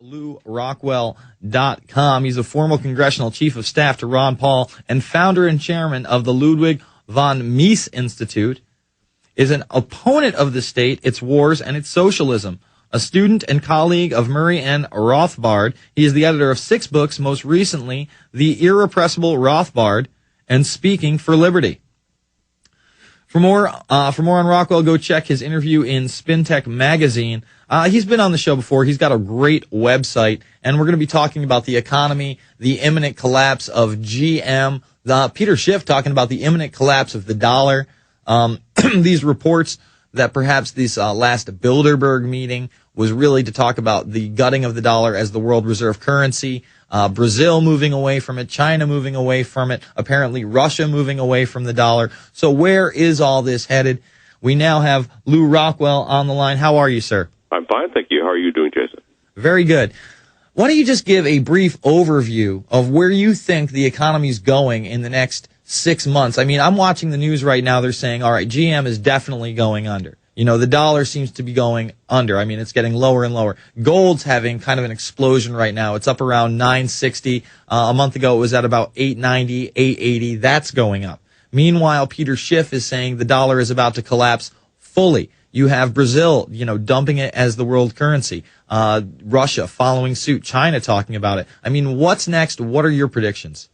LewRockwell.com. He's a former congressional chief of staff to Ron Paul and founder and chairman of the Ludwig von Mises Institute, is an opponent of the state, its wars, and its socialism. A student and colleague of Murray N. Rothbard, he is the editor of 6 books, most recently, The Irrepressible Rothbard and Speaking for Liberty. For more on Rockwell, go check his interview in SpinTech magazine. He's been on the show before. He's got a great website, and we're going to be talking about the economy, the imminent collapse of GM, Peter Schiff talking about the imminent collapse of the dollar, these reports that perhaps this last Bilderberg meeting was really to talk about the gutting of the dollar as the world reserve currency, Brazil moving away from it, China moving away from it, apparently Russia moving away from the dollar. So where is all this headed? We now have Lew Rockwell on the line. How are you, sir? I'm fine, thank you. How are you doing, Jason? Very good. Why don't you just give a brief overview of where you think the economy is going in the next 6 months? I mean, I'm watching the news right now. They're saying, all right, GM is definitely going under. You know, the dollar seems to be going under. I mean, it's getting lower and lower. Gold's having kind of an explosion right now. It's up around 960. A month ago, it was at about 890, 880. That's going up. Meanwhile, Peter Schiff is saying the dollar is about to collapse fully. You have Brazil, dumping it as the world currency. Russia following suit. China talking about it. I mean, what's next? What are your predictions?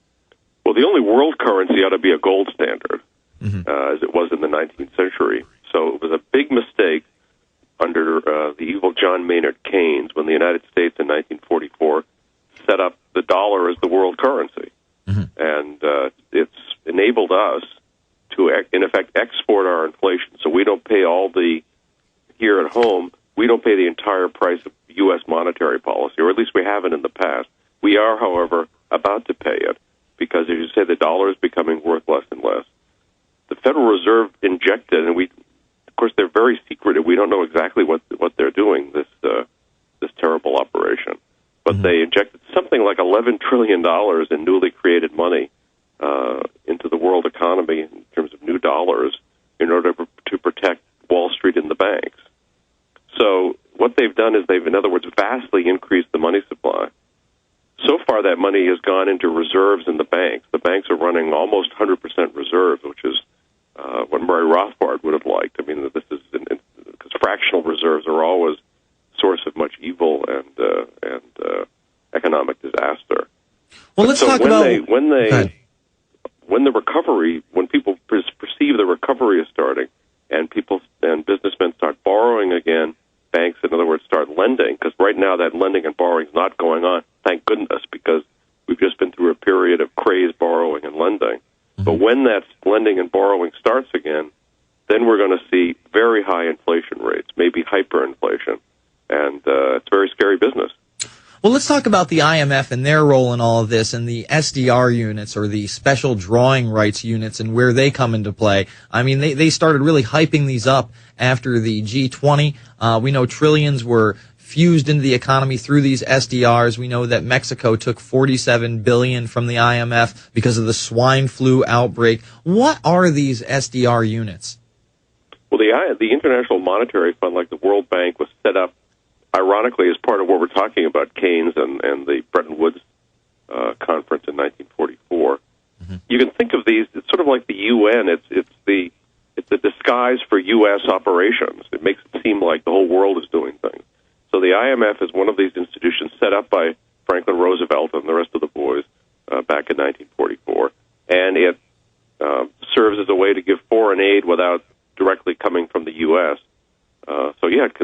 Well, the only world currency ought to be a gold standard, as it was in the 19th century. So it was a big mistake under the evil John Maynard Keynes when the United States in 1944 set up the dollar as the world currency. And it's enabled us to, in effect, export our inflation. So we don't pay here at home, we don't pay the entire price of U.S. monetary policy, or at least we haven't in the past. We are, however, about to pay it because, as you say, the dollar is becoming worth less and less. The Federal Reserve injected, and of course, they're very secretive. We don't know exactly what they're doing, this terrible operation. But they injected something like $11 trillion in newly created money into the world economy in terms of new dollars in order to protect Wall Street and the banks. So what they've done is they've, in other words, vastly increased the money supply. So far, that money has gone into reserves in the banks. The banks are running almost 100% reserves, which is what Murray Rothbard would have liked. I mean, this is because fractional reserves are always a source of much evil and economic disaster. Well, let's talk about when the recovery, when people perceive the recovery is starting, and businessmen start borrowing again, banks, in other words, start lending, because right now that lending and borrowing is not going on. Thank goodness, because we've just been through a period of crazed borrowing and lending. But when that lending and borrowing starts again, then we're going to see very high inflation rates, maybe hyperinflation, and it's very scary business. Well, let's talk about the IMF and their role in all of this, and the SDR units, or the special drawing rights units, and where they come into play. I mean, they started really hyping these up after the G20. We know trillions were fused into the economy through these SDRs. We know that Mexico took $47 billion from the IMF because of the swine flu outbreak. What are these SDR units? Well, the International Monetary Fund, like the World Bank, was set up, ironically, as part of what we're talking about, Keynes and the Bretton Woods conference in 1944. You can think of these, it's sort of like the UN. It's the disguise for U.S. operations. It makes it seem like the whole world is doing things. So the IMF is one of these institutions set up by Franklin Roosevelt and the rest of the boys back in 1944, and it serves as a way to give foreign aid without directly coming from the U.S.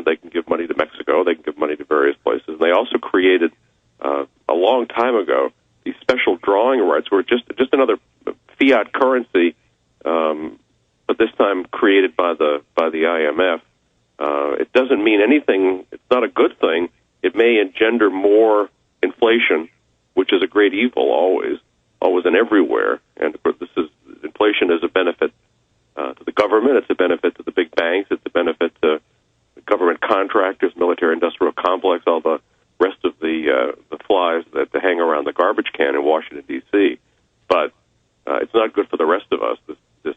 They can give money to Mexico, they can give money to various places. And they also created, a long time ago, these special drawing rights, were just another fiat currency, but this time created by the IMF. It doesn't mean anything. It's not a good thing. It may engender more inflation, which is a great evil always and everywhere. And of course, inflation is a benefit to the government. It's a benefit to the big banks. It's a benefit to government contractors, military-industrial complex, all the rest of the flies that hang around the garbage can in Washington, D.C. But it's not good for the rest of us, this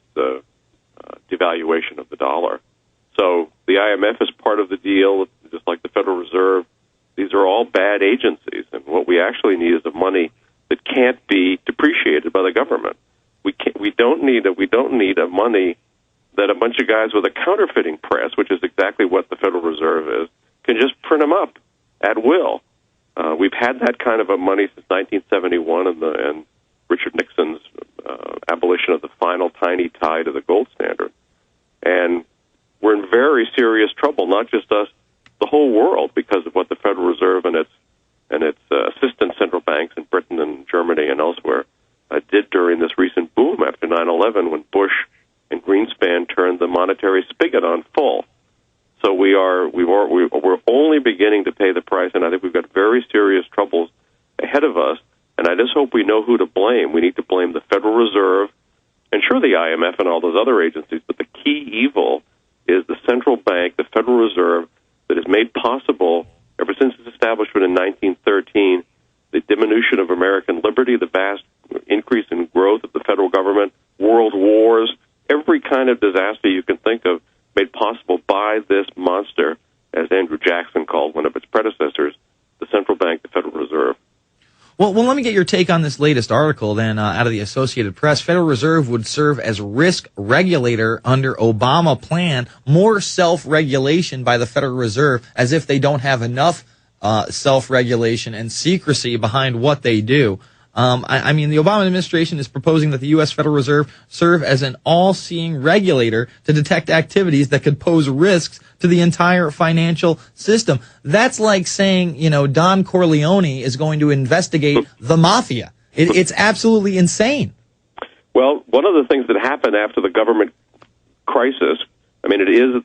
devaluation of the dollar. So the IMF is part of the deal, just like the Federal Reserve. These are all bad agencies, and what we actually need is the money that can't be depreciated by the government. We don't need a money that a bunch of guys with a counterfeiting press, which is exactly what the Federal Reserve is, can just print them up at will. We've had that kind of a money since 1971 and Richard Nixon's abolition of the final tiny tithe of the gold standard. And we're in very serious trouble, not just us, the whole world, because of what the Federal Reserve and its assistant central banks in Britain and Germany and elsewhere did during this recent boom after 9/11, when Bush and Greenspan turned the monetary spigot on full. So we're only beginning to pay the price, and I think we've got very serious troubles ahead of us. And I just hope we know who to blame. We need to blame the Federal Reserve, and sure, the IMF and all those other agencies. But the key evil is the central bank, the Federal Reserve, that has made possible, ever since its establishment in 1913, the diminution of American liberty, the vast increase in growth of the federal government, world wars, every kind of disaster you can think of, made possible by this monster, as Andrew Jackson called one of its predecessors, the central bank, the Federal Reserve. Well, let me get your take on this latest article then out of the Associated Press. Federal Reserve would serve as risk regulator under Obama plan, more self-regulation by the Federal Reserve, as if they don't have enough self-regulation and secrecy behind what they do. I mean, the Obama administration is proposing that the U.S. Federal Reserve serve as an all-seeing regulator to detect activities that could pose risks to the entire financial system. That's like saying, Don Corleone is going to investigate the mafia. It's absolutely insane. Well, one of the things that happened after the government crisis, I mean, it is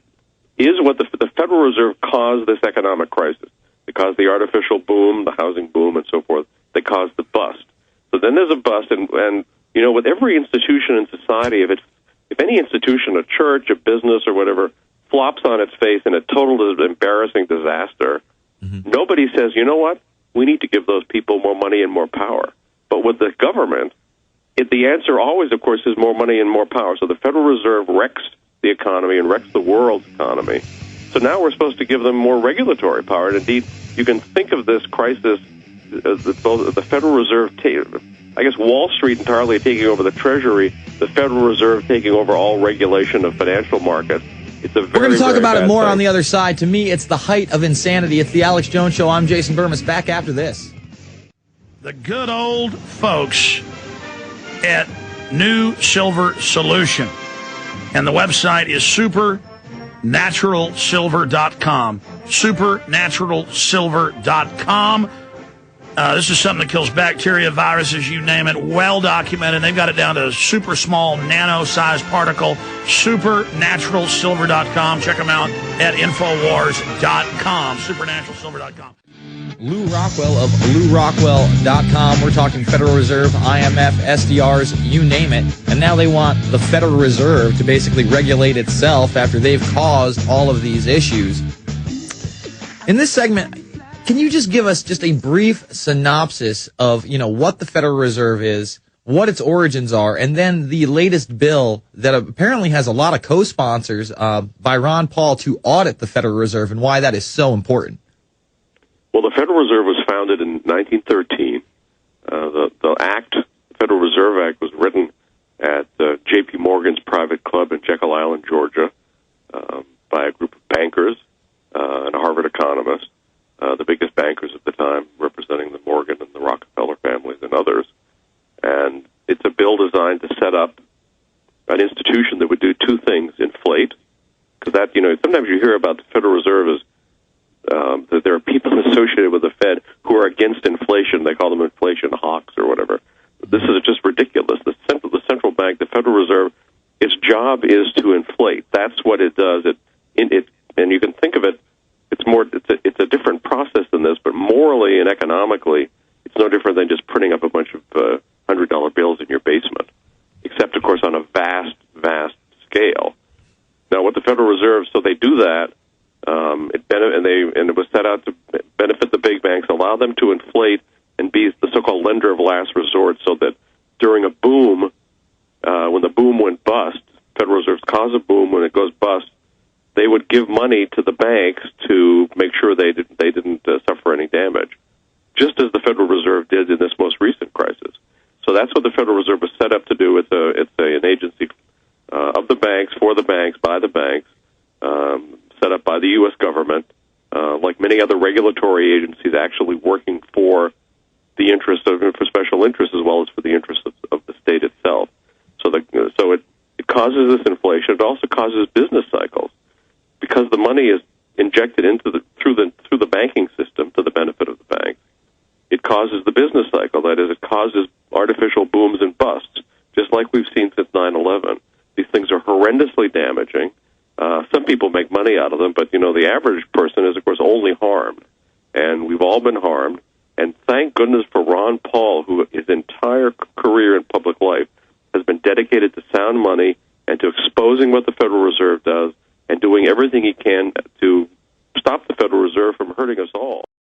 what the Federal Reserve caused this economic crisis. They caused the artificial boom, the housing boom, and so forth. They caused the bust. So then there's a bust, and with every institution in society, if any institution, a church, a business, or whatever, flops on its face in a total embarrassing disaster, nobody says, you know what, we need to give those people more money and more power. But with the government, the answer always, of course, is more money and more power. So the Federal Reserve wrecks the economy and wrecks the world's economy. So now we're supposed to give them more regulatory power. And indeed, you can think of this crisis as the Federal Reserve, I guess Wall Street entirely taking over the Treasury, the Federal Reserve taking over all regulation of financial markets. It's a very, We're going to talk about it more thing. on the other side. To me, it's the height of insanity. It's the Alex Jones Show. I'm Jason Bermas. Back after this. The good old folks at New Silver Solution. And the website is supernaturalsilver.com. Supernaturalsilver.com. This is something that kills bacteria, viruses, you name it, well documented. They've got it down to a super small, nano-sized particle. Supernaturalsilver.com. Check them out at Infowars.com. Supernaturalsilver.com. Lew Rockwell of LewRockwell.com. We're talking Federal Reserve, IMF, SDRs, you name it. And now they want the Federal Reserve to basically regulate itself after they've caused all of these issues. In this segment, can you just give us just a brief synopsis of, what the Federal Reserve is, what its origins are, and then the latest bill that apparently has a lot of co-sponsors by Ron Paul to audit the Federal Reserve and why that is so important? Well, the Federal Reserve was founded in 1913. The Act, Federal Reserve Act, was written at J.P. Morgan's private club in Jekyll Island, Georgia, by a group of bankers and a Harvard economist. The biggest bankers at the time, representing the Morgan and the Rockefeller families and others. And it's a bill designed to set up an institution that would do two things: inflate, because that, sometimes you hear about the Federal Reserve as that there are people associated with the Fed who are against inflation. They call them inflation hawks or whatever. This is just ridiculous. The central bank, the Federal Reserve, its job is to inflate. That's what it does. And you can think of it. It's a different process than this, but morally and economically, it's no different than just printing up a bunch of $100 bills in your basement, except, of course, on a vast, vast scale. Now, what the Federal Reserve, so they do that, and it was set out to benefit the big banks, allow them to inflate and be the so-called lender of last resort, so that during a boom, when the boom went bust, Federal Reserves cause a boom. When it goes bust, they would give money to the banks to make sure they didn't suffer any damage, just as the Federal Reserve did in this most recent crisis. So that's what the Federal Reserve was set up to do. It's an agency of the banks, for the banks, by the banks, set up by the U.S. government, like many other regulatory agencies, actually working for the interest of, for special interests as well as for the interests of the state itself. So it causes this inflation. It also causes business cycles because the money is injected into through the banking system to the benefit of the banks. It causes the business cycle. That is, it causes artificial booms and busts, just like we've seen since 9/11. These things are horrendously damaging. Some people make money out of them, but the average person is, of course, only harmed, and we've all been harmed. And thank goodness for Ron Paul, who his entire career in public life has been dedicated to sound money and to exposing what the Federal Reserve does and doing everything he can to stop the Federal Reserve from hurting us all.